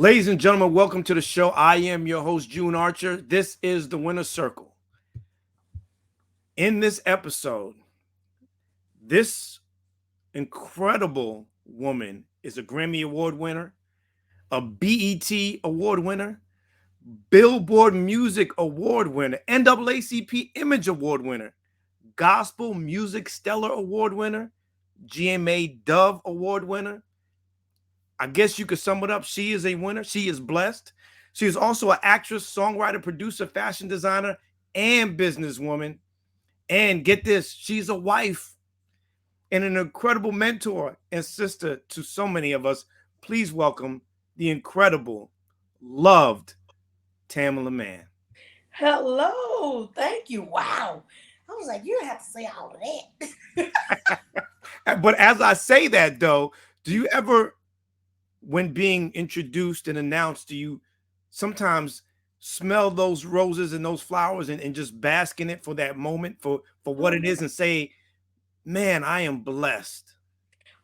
Ladies and gentlemen, welcome to the show. I am your host, June Archer. This is the Winner Circle. In this episode, this incredible woman is a Grammy Award winner, a BET Award winner, Billboard Music Award winner, NAACP Image Award winner, Gospel Music Stellar Award winner, GMA Dove Award winner. I guess you could sum it up. She is a winner. She is blessed. She is also an actress, songwriter, producer, fashion designer, and businesswoman. And get this, she's a wife and an incredible mentor and sister to so many of us. Please welcome the incredible, loved Tamela Mann. Hello, thank you. Wow. I was like, you have to say all of that. But as I say that, though, do you ever, when being introduced and announced, do you sometimes smell those roses and those flowers and just bask in it for that moment, for what it is, and say, man, I am blessed?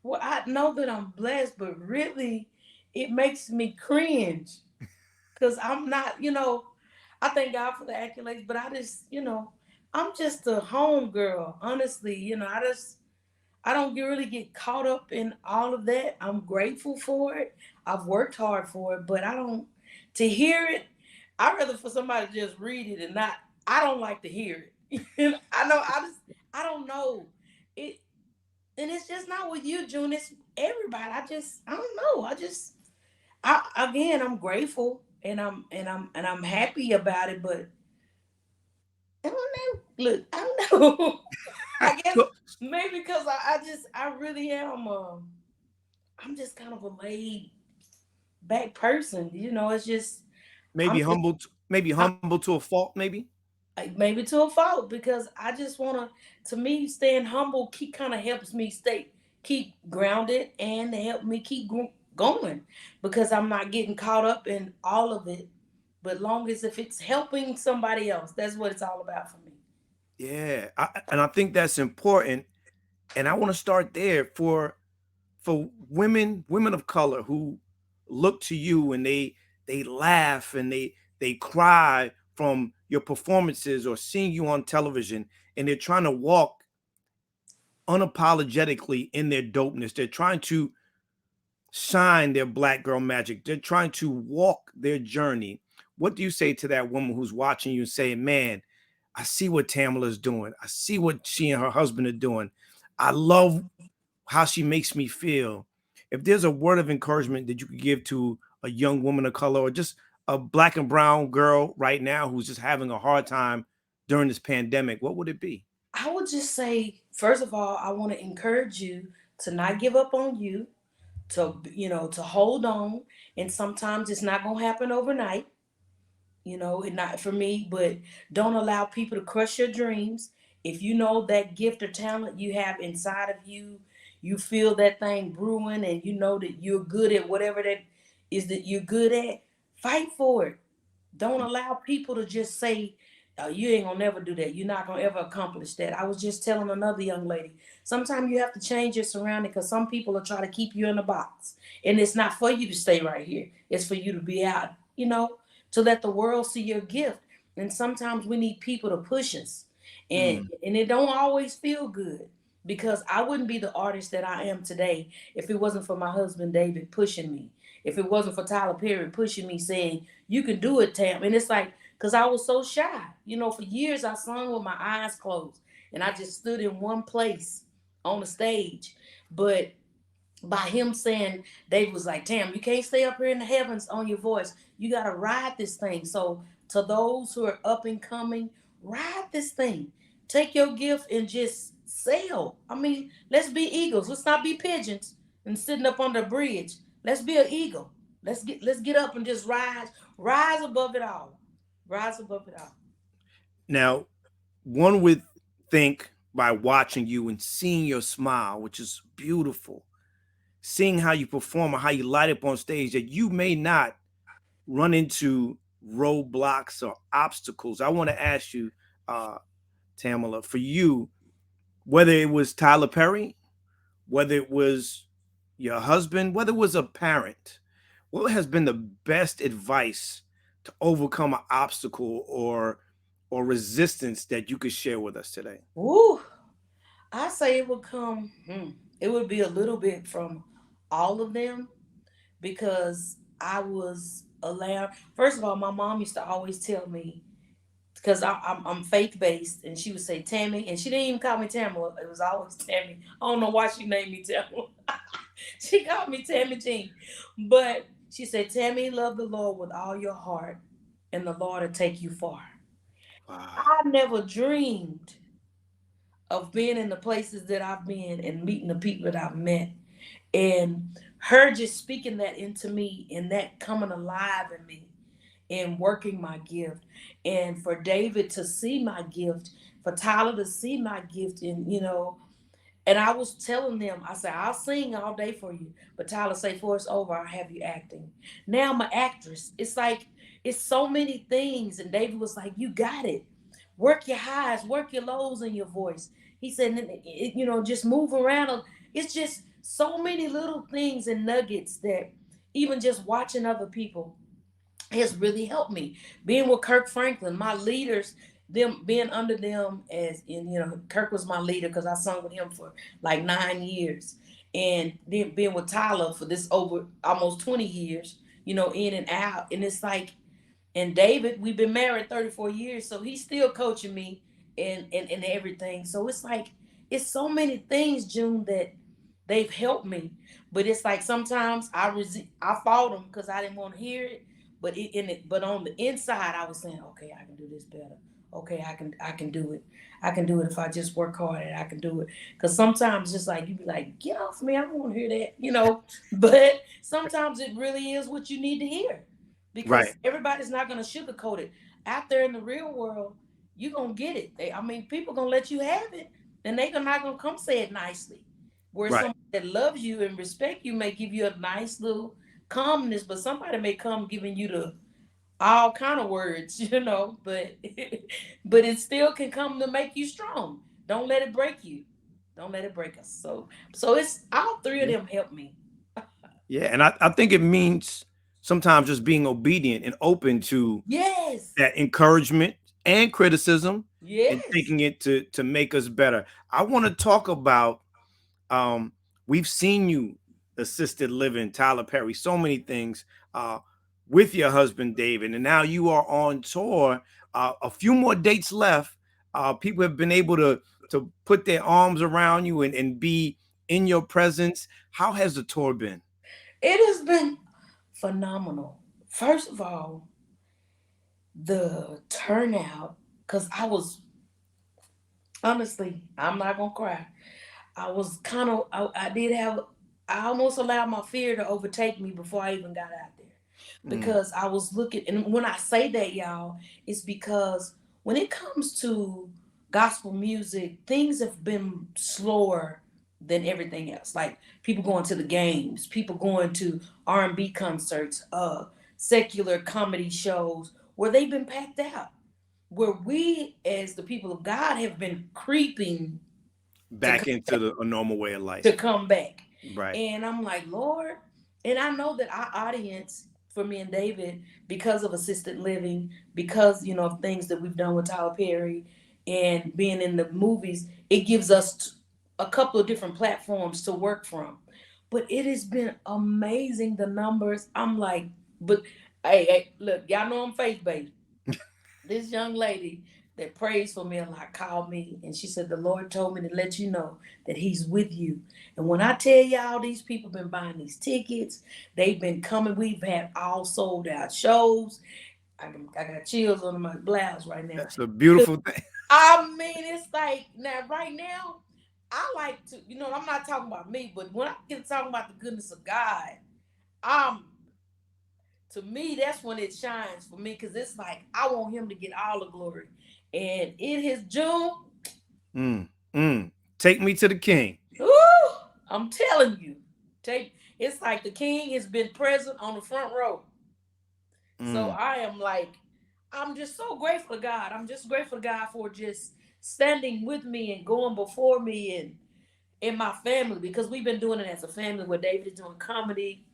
Well, I know that I'm blessed, but really, it makes me cringe because I'm not, I thank God for the accolades, but I just, I'm just a home girl, honestly. I don't really get caught up in all of that. I'm grateful for it. I've worked hard for it, but I don't to hear it. I'd rather for somebody to just read it and not. I don't like to hear it. I know. I don't know it, and it's just not with you, June. It's everybody. I don't know. Again, I'm grateful and I'm happy about it, but I don't know. Look, I don't know. I guess So maybe because I really am. I'm just kind of a laid back person. It's just I'm maybe just humble, maybe I'm humble to a fault, maybe. maybe to a fault because I just wanna. To me, staying humble keep kind of helps me keep grounded and to help me keep going because I'm not getting caught up in all of it. But long as if it's helping somebody else, that's what it's all about for me. Yeah, and I think that's important. And I want to start there for women of color who look to you and they laugh and they cry from your performances or seeing you on television, and they're trying to walk unapologetically in their dopeness. They're trying to shine their black girl magic. They're trying to walk their journey. What do you say to that woman who's watching you and saying, man, I see what Tamala's doing. I see what she and her husband are doing. I love how she makes me feel. If there's a word of encouragement that you could give to a young woman of color or just a black and brown girl right now who's just having a hard time during this pandemic, what would it be? I would just say, first of all, I want to encourage you to not give up on you, to hold on. And sometimes it's not gonna happen overnight, and not for me, but don't allow people to crush your dreams. If you know that gift or talent you have inside of you, you feel that thing brewing and you know that you're good at whatever that is that you're good at, fight for it. Don't allow people to just say, oh, you ain't gonna never do that. You're not gonna ever accomplish that. I was just telling another young lady, sometimes you have to change your surrounding because some people are trying to keep you in a box. And it's not for you to stay right here. It's for you to be out, to let the world see your gift. And sometimes we need people to push us. And Mm. and it don't always feel good because I wouldn't be the artist that I am today if it wasn't for my husband David pushing me. If it wasn't for Tyler Perry pushing me saying, you can do it, Tam. And it's like, because I was so shy. For years I sung with my eyes closed and I just stood in one place on the stage. But by him saying, David was like, Tam, you can't stay up here in the heavens on your voice. You got to ride this thing. So, to those who are up and coming, ride this thing. Take your gift and just sail. I mean, let's be eagles. Let's not be pigeons and sitting up on the bridge. Let's be an eagle. Let's get up and just rise above it all. Rise above it all. Now, one would think by watching you and seeing your smile, which is beautiful, seeing how you perform or how you light up on stage, that you may not run into roadblocks or obstacles. I want to ask you, uh, Tamela, for you, whether it was Tyler Perry, whether it was your husband, whether it was a parent, what has been the best advice to overcome an obstacle or resistance that you could share with us today? Woo! I say it would come. It would be a little bit from all of them because I was allowed. First of all, my mom used to always tell me because I'm faith based, and she would say Tammy, and she didn't even call me Tamela. It was always Tammy. I don't know why she named me Tamela. She called me Tammy Jean, but she said, Tammy, love the Lord with all your heart, and the Lord will take you far. Wow. I never dreamed of being in the places that I've been and meeting the people that I've met, and her just speaking that into me and that coming alive in me and working my gift, and for David to see my gift, for Tyler to see my gift, and and I was telling them, I said, I'll sing all day for you. But Tyler say, before it's over, I'll have you acting. Now I'm an actress. It's like, it's so many things. And David was like, you got it. Work your highs, work your lows in your voice. He said, just move around. It's just so many little things and nuggets that even just watching other people has really helped me. Being with Kirk Franklin, my leaders, them being under them as in, Kirk was my leader because I sung with him for like 9 years. And then being with Tyler for this over almost 20 years, in and out. And it's like, and David, we've been married 34 years, so he's still coaching me and everything. So it's like, it's so many things, June, that they've helped me. But it's like sometimes I fought them because I didn't want to hear it. But on the inside, I was saying, okay, I can do this better. Okay, I can do it. I can do it if I just work hard and I can do it. Because sometimes just like you be like, get off me, I don't want to hear that. But sometimes it really is what you need to hear Right. because everybody's not going to sugarcoat it. Out there in the real world, you're going to get it. People going to let you have it, and they're not going to come say it nicely. Where Right. somebody that loves you and respect you may give you a nice little calmness, but somebody may come giving you the all kind of words, but but it still can come to make you strong. Don't let it break you. Don't let it break us. So it's all three of Yeah. them help me. Yeah. And I think it means sometimes just being obedient and open to Yes. that encouragement and criticism and Yes. taking it to make us better. I want to talk about um we've seen you assisted living, Tyler Perry, so many things uh with your husband David, and now you are on tour. A few more dates left. People have been able to put their arms around you and be in your presence. How has the tour been? It has been phenomenal. First of all, the turnout, because I was honestly, I'm not gonna cry. I was kind of, I did have, I almost allowed my fear to overtake me before I even got out there. Mm, Because I was looking, and when I say that, y'all, it's because when it comes to gospel music, things have been slower than everything else. Like people going to the games, people going to R&B concerts, secular comedy shows where they've been packed out. Where we, as the people of God, have been creeping to back into a normal way of to life. come back. Right. And I'm like, Lord, and I know that our audience for me and David, because of assisted living, because of things that we've done with Tyler Perry and being in the movies, it gives us a couple of different platforms to work from. But it has been amazing the numbers. I'm like, but hey, look, y'all know I'm faith based. This young lady that prays for me a lot called me and she said, the Lord told me to let you know that he's with you. And when I tell y'all, these people been buying these tickets, they've been coming. We've had all sold out shows. I got chills under my blouse right now. That's a beautiful thing. I mean, it's like now, right now, I like to, I'm not talking about me, but when I get to talking about the goodness of God, I'm to me, that's when it shines for me because it's like I want him to get all the glory. And in his June, Mm, mm. Take me to the king. ooh, I'm telling you, it's like the king has been present on the front row. So Mm. I am like, I'm just so grateful to God. I'm just grateful to God for just standing with me and going before me and in my family because we've been doing it as a family where David is doing comedy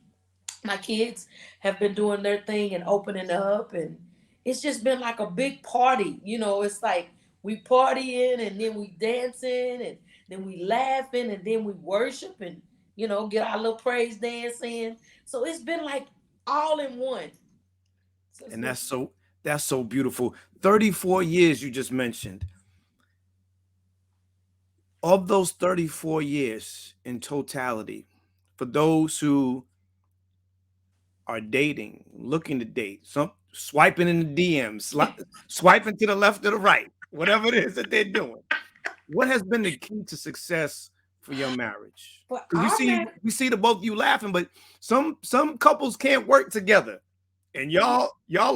My kids have been doing their thing and opening up, and it's just been like a big party. It's like we partying and then we dancing and then we laughing and then we worship and get our little praise dance in. So it's been like all in one. So it's And been that's so beautiful. 34 years you just mentioned. Of those 34 years in totality, for those who are dating, looking to date, some swiping in the DMs, swiping to the left or the right, whatever it is that they're doing. What has been the key to success for your marriage? but Because we our see man. we see the both of you laughing, but some couples can't work together, and y'all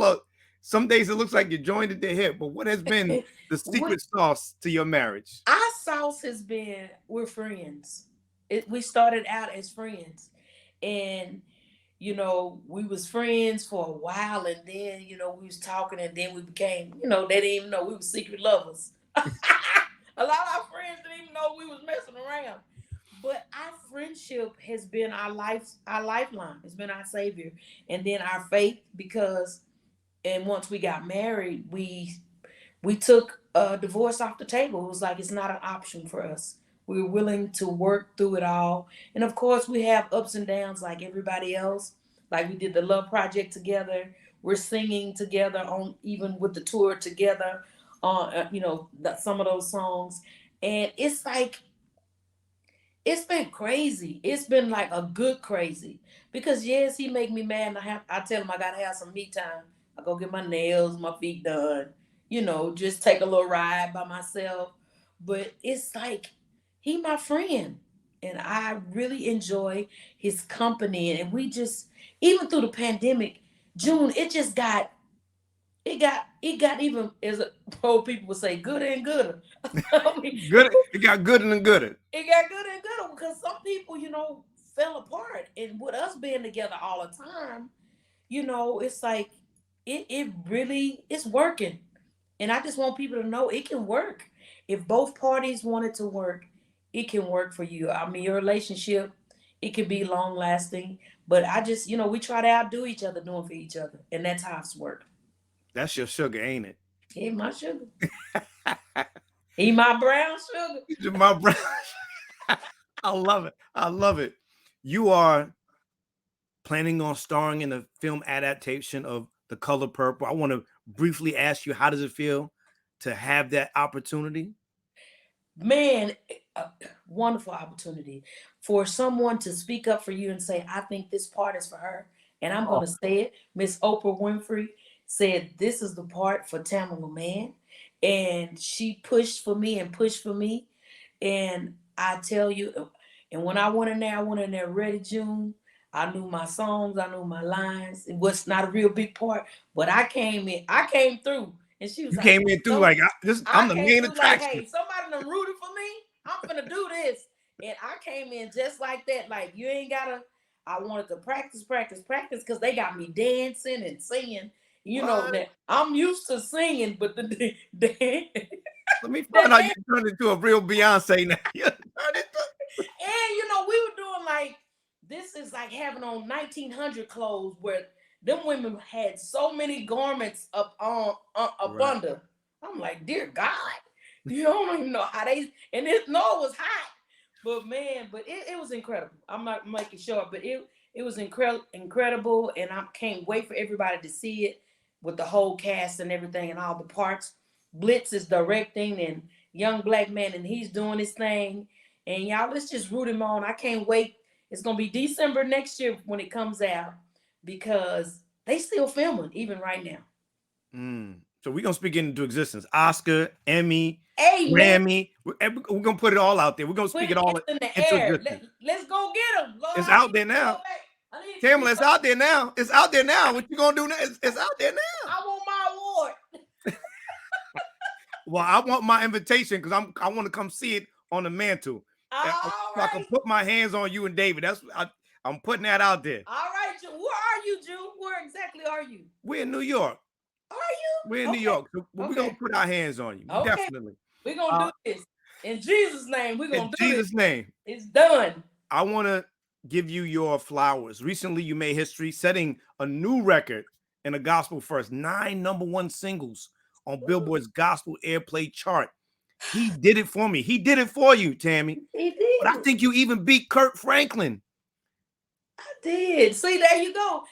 are. Some days it looks like you're joined at the hip. But what has been the What secret sauce to your marriage? our sauce has been, we're friends. We started out as friends, and we was friends for a while, and then we was talking, and then we became, they didn't even know we were secret lovers. A lot of our friends didn't even know we was messing around. But our friendship has been our lifeline. It's been our savior, and then our faith. Because, and once we got married, we took divorce off the table. It was like it's not an option for us. We were willing to work through it all. And of course, we have ups and downs like everybody else. Like we did the Love Project together. We're singing together on, even with the tour together on, some of those songs. And it's like, it's been crazy. It's been like a good crazy. Because yes, he make me mad, and I tell him I gotta have some me time. I go get my nails, my feet done. Just take a little ride by myself. But it's like he my friend, and I really enjoy his company. And we just, even through the pandemic, June, it got even, as old people would say, gooder and gooder. I mean, Good, it got gooder and gooder. it got good and good because some people, fell apart. And with us being together all the time, it's like it really it's working. And I just want people to know it can work. If both parties want it to work, it can work for you. I mean, your relationship, it can be long lasting. But I just, we try to outdo each other doing for each other. And that's how it's worked. That's your sugar, ain't it? He my sugar. He my brown sugar. My brother. I love it. I love it. You are planning on starring in a film adaptation of The Color Purple. I want to briefly ask you, how does it feel to have that opportunity? Man, a wonderful opportunity for someone to speak up for you and say, I think this part is for her. And I'm going Oh, to say it. Miss Oprah Winfrey said, this is the part for Tamela Mann. And she pushed for me and pushed for me. And I tell you, and when I went in there ready, June. I knew my songs, I knew my lines. It was not a real big part, but I came through. And she was you like, came in through so like I'm I the came main through like, attraction. hey, somebody done rooted for me. I'm finna do this. And I came in just like that. Like, you ain't gotta, I wanted to practice, practice, practice, because they got me dancing and singing. What? That I'm used to singing, but the Let me find out you dance. turned into a real Beyonce now. You turned into And we were doing like, this is like having on 1900 clothes where them women had so many garments up right. under. I'm like, dear God, you don't even know how they. And it no, it was hot, but man, but it was incredible. I'm not making sure, but it was incredible, and I can't wait for everybody to see it with the whole cast and everything and all the parts. Blitz is directing, and young black man, and he's doing his thing. And y'all, let's just root him on. I can't wait. It's gonna be December next year when it comes out, because they still filming even right now. So we're gonna speak it into existence. Oscar, Emmy, Amen. Grammy. We're gonna put it all out there. We're gonna Put speak it it all in the into air. existence. Let's go get him. Lord, It's I out need there to go now. back. I need to Tamela, it's out there now. It's out there now. What you gonna do now? It's out there now. I want my award. Well, I want my invitation because I want to come see it on the mantle. All So I can right. put my hands on you and David. I'm putting that out there. All right, June. Where are you, June? Where exactly are you? We're in New York. Are We're in you? New Okay. York. So we're gonna Okay. put our hands on you. Okay. Definitely. We're gonna Uh, do this. In Jesus' name, we're in gonna do this. Jesus' name. It's done. I want to give you your flowers. Recently, you made history setting a new record in a gospel first, 9 number one singles on Billboard's gospel airplay chart. He did it for me. He did it for you, Tammy. He But I did. think you even beat Kirk Franklin. I did. See, there you go.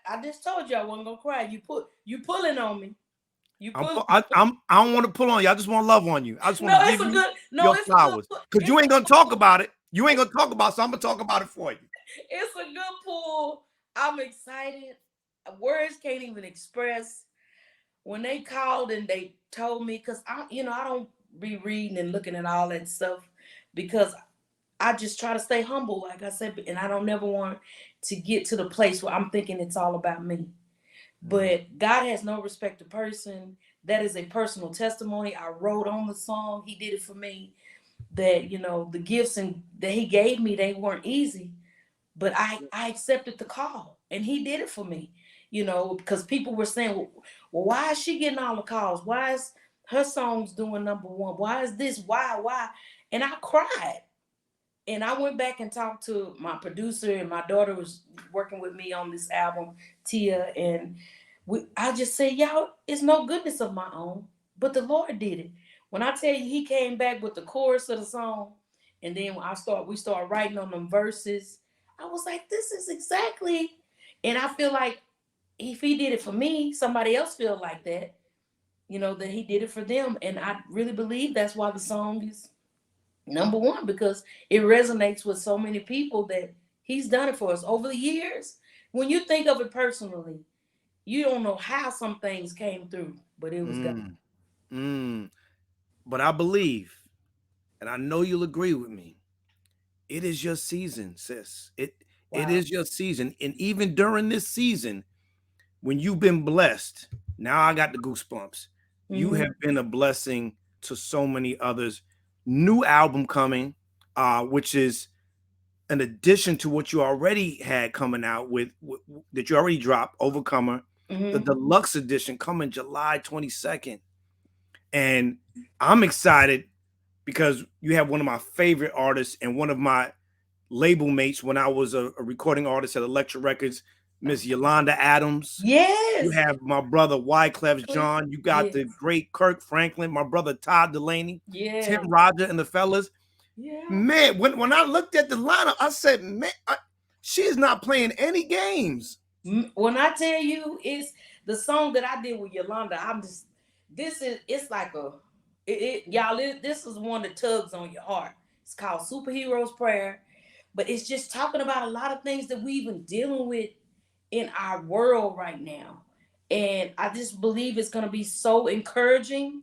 I just told you I wasn't gonna cry. You pulling on me. You pulling. I don't want to pull on you. I just want to love on you. I just want No, to it's give a you good. No, your it's a good. flowers because you It's a ain't gonna good talk pull. about it. You ain't It's gonna talk about it, so I'm gonna talk about it for you. it's a good pull. I'm excited. Words can't even express when they called and they told me because I don't be reading and looking at all that stuff because I just try to stay humble, like I said, and I don't never want to get to the place where I'm thinking it's all about me. Mm, But God has no respect to person. That is a personal testimony. I wrote on the song. He did it for me. That the gifts and that He gave me, they weren't easy, but I accepted the call, and He did it for me. Because people were saying, well, why is she getting all the calls? Why is her songs doing number one? Why is this? Why? And I cried. And I went back and talked to my producer, and my daughter was working with me on this album, Tia, and I just said, y'all, it's no goodness of my own, but the Lord did it. When I tell you, He came back with the chorus of the song, and then when we started writing on them verses. I was like, this is exactly, and I feel like if He did it for me, somebody else feel like that, that He did it for them, and I really believe that's why the song is number one because it resonates with so many people that He's done it for us over the years. When you think of it personally, you don't know how some things came through, but it was God. mm, mm. But I believe, and I know you'll agree with me. It is your season, sis. It Wow. is your season, and even during this season, when you've been blessed, now I got the goosebumps. You Mm-hmm. have been a blessing to so many others. New album coming, which is an addition to what you already had coming out with that you already dropped, Overcomer. The Mm-hmm. deluxe edition coming July 22nd. And I'm excited because you have one of my favorite artists and one of my label mates when I was a recording artist at Electra Records, Miss Yolanda Adams. You Yes. have my brother Wyclef John. You got Yes. the great Kirk Franklin, my brother Todd Dulaney, Tim Yes. Roger, and the fellas. Yeah. Man, when I looked at the lineup, I said, man, she's not playing any games. When I tell you it's the song that I did with Yolanda, it's like y'all, this is one that tugs on your heart. It's called Superhero's Prayer, but it's just talking about a lot of things that we've been dealing with in our world right now. And I just believe it's going to be so encouraging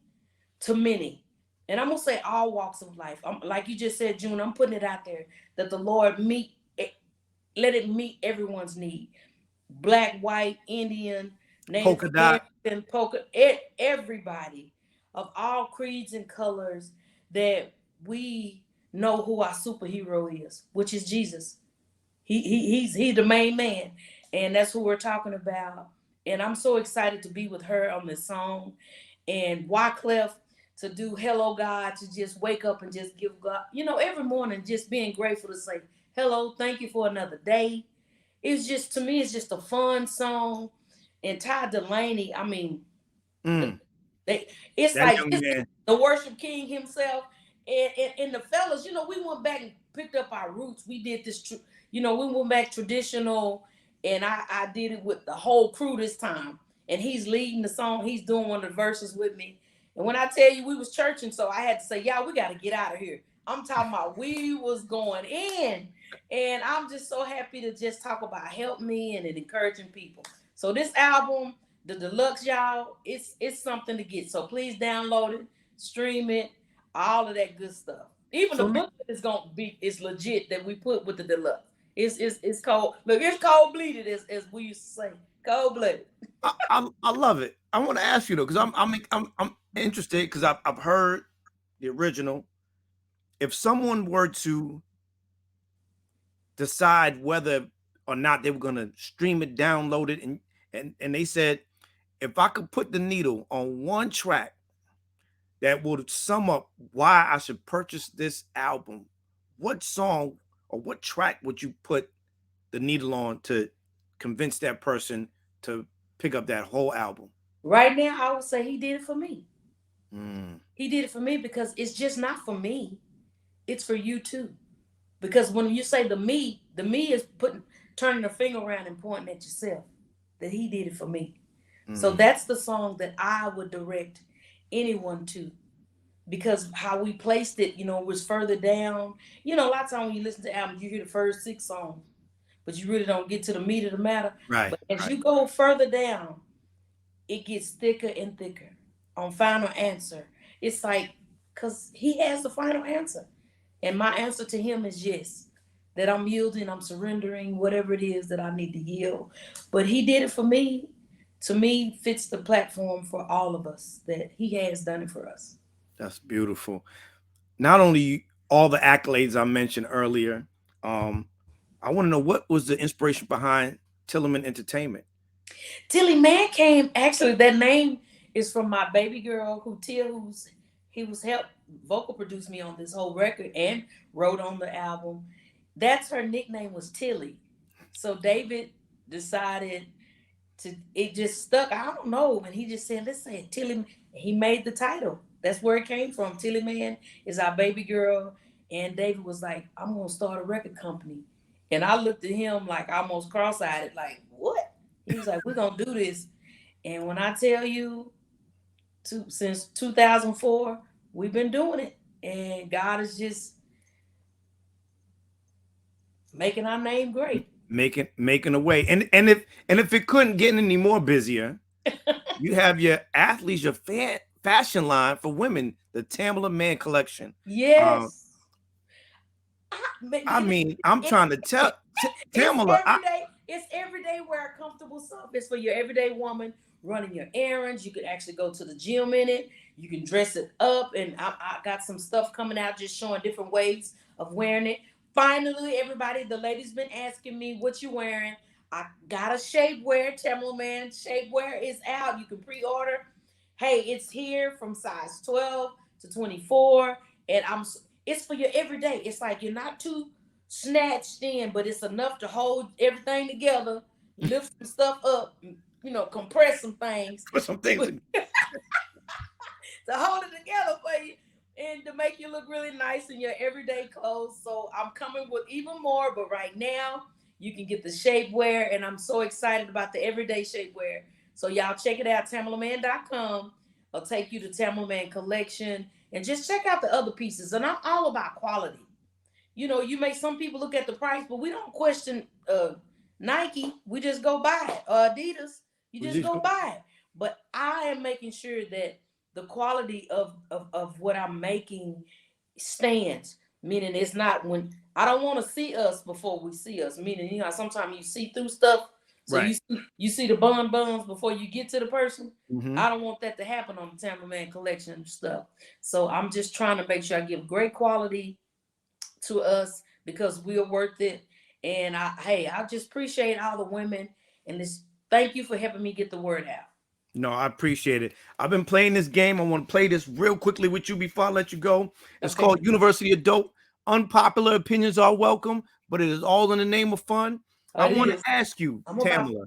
to many. And I'm going to say all walks of life. Like you just said, June, I'm putting it out there that the Lord let it meet everyone's need. Black, white, Indian, Native Polka dot. American, everybody of all creeds and colors, that we know who our superhero is, which is Jesus. He's the main man, and that's who we're talking about. And I'm so excited to be with her on this song, and Wyclef to do "Hello God," to just wake up and just give God, every morning, just being grateful to say hello, thank you for another day. It's just to me, it's just a fun song. And Todd Dulaney, I mean, Mm, they, it's that like young this is man. the worship king himself. And the fellas, we went back and picked up our roots. We did this, we went back traditional, and I did it with the whole crew this time. And he's leading the song. He's doing one of the verses with me. And when I tell you we was churching, so I had to say, y'all, we got to get out of here. I'm talking about we was going in. And I'm just so happy to just talk about help me and encouraging people. So this album, the deluxe, y'all, it's something to get. So please download it, stream it, all of that good stuff. Even the So book is gonna be is legit that we put with the deluxe. It's cold. Look, it's cold bleeded as we used to say. Cold blooded. I love it. I want to ask you though, because I'm interested because I've heard the original. If someone were to decide whether or not they were going to stream it, download it, and they said if I could put the needle on one track that would sum up why I should purchase this album, what song or what track would you put the needle on to convince that person to pick up that whole album? Right now, I would say he did it for me. Mm, He did it for me because it's just not for me. It's for you too. Because when you say the me is putting turning the finger around and pointing at yourself. That he did it for me. So mm, that's the song that I would direct anyone to. Because how we placed it, was further down. A lot of times when you listen to albums, you hear the first 6 songs, but you really don't get to the meat of the matter. right, But as right. you go further down, it gets thicker and thicker. On Final Answer, it's like, because he has the final answer. And my answer to him is yes. That I'm yielding, I'm surrendering, whatever it is that I need to yield. But he did it for me. To me, fits the platform for all of us that he has done it for us. That's beautiful. Not only all the accolades I mentioned earlier, um, I want to know what was the inspiration behind Tillerman Entertainment. Tilly Man came, actually, that name is from my baby girl who he was helped vocal produce me on this whole record and wrote on the album. That's her nickname was Tilly. So David decided it just stuck. I don't know. And he just said, let's say it, Tilly. He made the title. That's where it came from. Tilly Man is our baby girl. And David was like, I'm gonna start a record company. And I looked at him like almost cross-eyed, like, what? He was like, we're gonna do this. And when I tell you since 2004, we've been doing it. And God is just making our name great. Making a way. And if it couldn't get any more busier, you have your athletes, your fashion line for women, the Tamela Mann collection. Um, Yes. I mean, I'm It, trying to tell it's Tamela. everyday. It's everyday wear, comfortable stuff. It's for your everyday woman running your errands. You could actually go to the gym in it. You can dress it up, and I got some stuff coming out just showing different ways of wearing it. Finally, everybody, the ladies been asking me what you wearing. I got a shapewear. Tamela Man shapewear is out. You can pre-order. Hey, it's here from size 12 to 24, and it's for your everyday. It's like you're not too snatched in, but it's enough to hold everything together, lift some stuff up, compress some things Put some things to in. hold it together for you and to make you look really nice in your everyday clothes. So I'm coming with even more, but right now you can get the shapewear, and I'm so excited about the everyday shapewear. So y'all check it out, tamelaman.com. I'll take you to Tamela Man Collection and just check out the other pieces. And I'm all about quality. Some people look at the price, but we don't question Nike. We just go buy it. Or Adidas, you We just just go go. buy it. But I am making sure that the quality of what I'm making stands. Meaning it's not when I don't want to see us before we see us. Meaning, sometimes you see through stuff. So Right. you see the buns before you get to the person. Hmm. I don't want that to happen on the Tamela Man collection stuff. So I'm just trying to make sure I give great quality to us because we're worth it. And I just appreciate all the women and this. Thank you for helping me get the word out. No, I appreciate it. I've been playing this game. I want to play this real quickly with you before I let you go. It's Okay. called University Adult. Unpopular opinions are welcome, but it is all in the name of fun. Oh, I it want to is. ask you, I'm about. Tamela,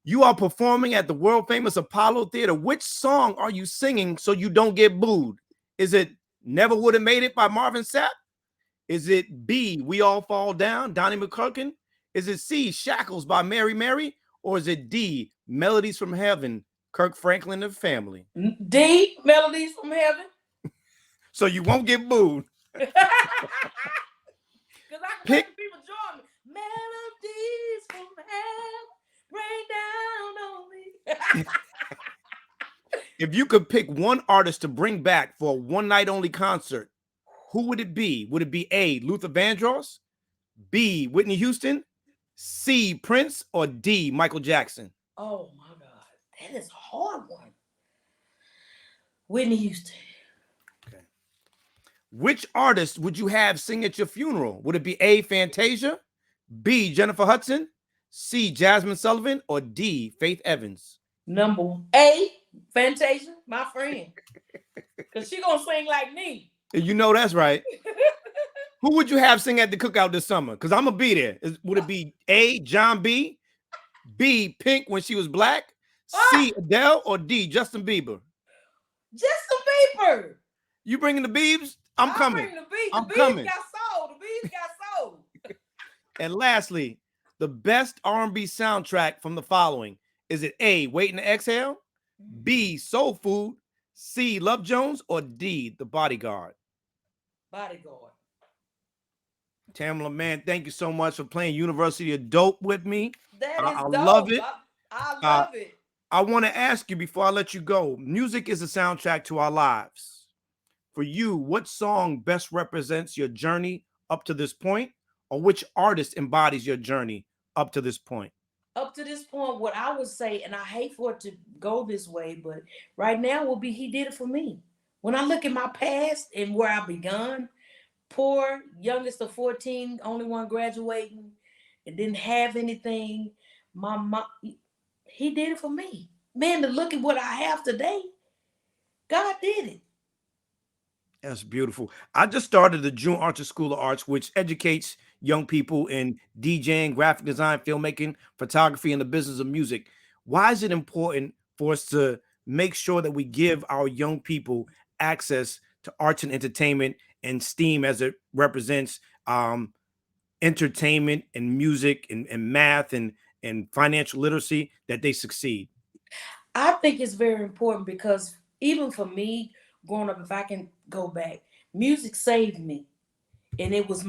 you are performing at the world famous Apollo Theater. Which song are you singing so you don't get booed? Is it Never Would Have Made It by Marvin Sapp? Is it B, We All Fall Down, Donnie McClurkin? Is it C, Shackles by Mary Mary? Or is it D, Melodies from Heaven, Kirk Franklin and Family? D, Melodies from Heaven. So you won't get booed. Because I can make Pick, the people join me. Melodies from Heaven rain down on me. if you could pick one artist to bring back for a one night only concert, who would it be? Would it be A, Luther Vandross, B, Whitney Houston, C, Prince, or D, Michael Jackson? Oh my God. That is a hard one. Whitney Houston. Okay. Which artist would you have sing at your funeral? Would it be A, Fantasia, B, Jennifer Hudson, C, Jasmine Sullivan, or D, Faith Evans? Number A, Fantasia, my friend. Because she going to sing like me. You know that's right. Who would you have sing at the cookout this summer? Because I'm gonna be there. Would it be A, John B, B, Pink when she was black, Ah, C, Adele, or D, Justin Bieber? just the paper. You bringing the Biebs? I'm I coming. bring the bees. The I'm bees coming. got sold. The bees got sold. And lastly, the best R&B soundtrack from the following. Is it A, Waiting to Exhale, B, Soul Food, C, Love Jones, or D, The Bodyguard? Bodyguard. Tamela Mann, thank you so much for playing University of Dope with me. That is I love dope. it. I Uh, love it. I want to ask you before I let you go, music is a soundtrack to our lives. For you, what song best represents your journey up to this point, or which artist embodies your journey up to this point? Up to this point, what I would say, and I hate for it to go this way, but right now will be he did it for me. When I look at my past and where I begun, poor, youngest of 14, only one graduating, and didn't have anything. My mom, he did it for me. Man, to look at what I have today, God did it. That's beautiful. I just started the June Archer School of Arts, which educates young people in DJing, graphic design, filmmaking, photography, and the business of music. Why is it important for us to make sure that we give our young people access to arts and entertainment and STEAM as it represents entertainment and music and math and financial literacy, that they succeed? I think it's very important because even for me, growing up, if I can go back, music saved me. And it was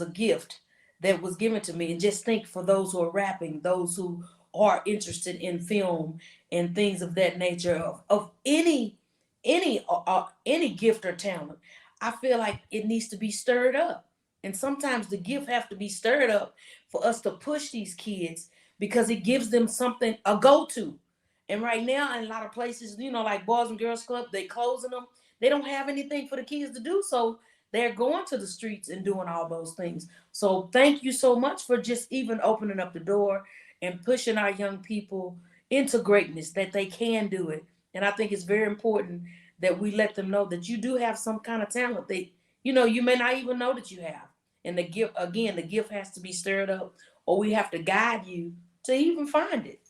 a gift that was given to me. And just think for those who are rapping, those who are interested in film and things of that nature of any gift or talent, I feel like it needs to be stirred up. And sometimes the gift have to be stirred up for us to push these kids because it gives them something a go-to. And right now in a lot of places, like Boys and Girls Club, they closing them. They don't have anything for the kids to do. So they're going to the streets and doing all those things. So thank you so much for just even opening up the door and pushing our young people into greatness, that they can do it. And I think it's very important that we let them know that you do have some kind of talent that you may not even know that you have. And the gift has to be stirred up, or we have to guide you to even find it.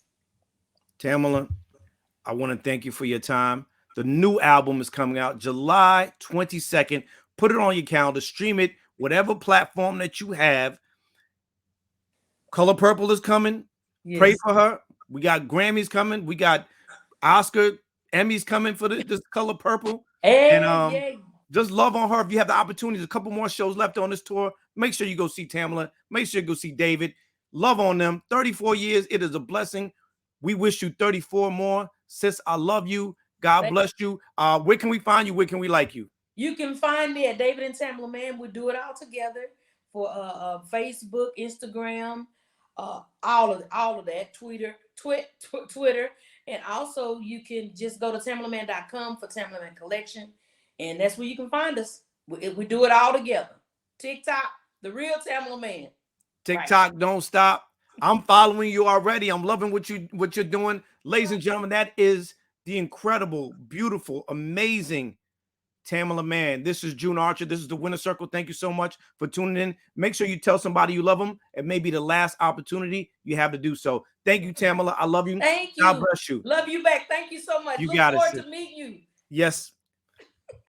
Tamela, I want to thank you for your time. The new album is coming out July 22nd. Put it on your calendar, stream it, whatever platform that you have. Color Purple is coming. Pray Yes. for her. We got Grammys coming. We got Oscar, Emmys coming for this Color Purple. And Hey, yeah. just love on her. If you have the opportunity, there's a couple more shows left on this tour. Make sure you go see Tamela. Make sure you go see David. Love on them. 34 years. It is a blessing. We wish you 34 more. Sis, I love you. God bless you. Where can we find you? Where can we like you? You can find me at David and Tamela Mann. We do it all together for Facebook, Instagram, all of that, Twitter, and also you can just go to tamelaman.com for Tamela Mann Collection, and that's where you can find us. We do it all together. TikTok, the real Tamela Mann. TikTok, right. Don't stop. I'm following you already. I'm loving what you're doing, ladies and gentlemen. That is the incredible, beautiful, amazing Tamela Mann. This is June Archer. This is the Winner Circle. Thank you so much for tuning in. Make sure you tell somebody you love them. It may be the last opportunity you have to do so. Thank you, Tamela. I love you. Thank you. God bless you. Love you back. Thank you so much. You Look got forward it, to meet you. Yes.